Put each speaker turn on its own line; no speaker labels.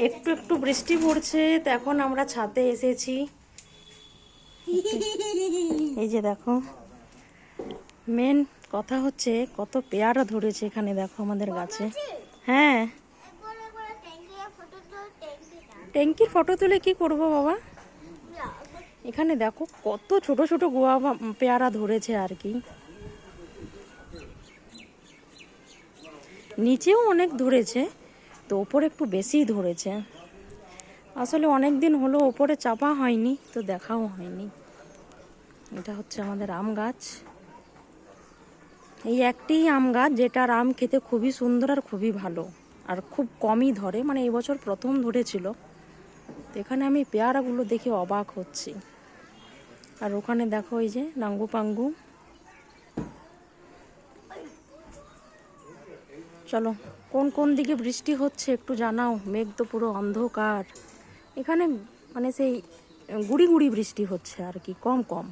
একটু একটু বৃষ্টি পড়ছে, তো এখন আমরা ছাদে এসেছি। এই যে দেখো, মেন কথা হচ্ছে কত পেয়ারা ধরেছে এখানে, দেখো আমাদের গাছে। হ্যাঁ, ট্যাঙ্কির ফটো তুলে কি করব বাবা? এখানে দেখো কত ছোট ছোট গোয়াভা পেয়ারা ধরেছে আর কি। নিচেও অনেক ধরেছে, তো ওপরে একটু বেশিই ধরেছে। আসলে অনেক দিন হলো ওপরে চাপা হয়নি, তো দেখাও হয়নি। এটা হচ্ছে আমাদের আম গাছ। এই একটি আম গাছ, যেটার আম খেতে খুবই সুন্দর আর খুবই ভালো, আর খুব কমই ধরে, মানে এই বছর প্রথম ধরেছিল। তো এখানে আমি পেয়ারাগুলো দেখে অবাক হচ্ছি। আর ওখানে দেখো এই যে নাঙ্গু পাঙ্গু। চলো, কোন কোন দিকে বৃষ্টি হচ্ছে একটু জানাও। মেঘ তো পুরো অন্ধকার এখানে, মানে সেই গুড়ি গুড়ি বৃষ্টি হচ্ছে আর কি, কম কম।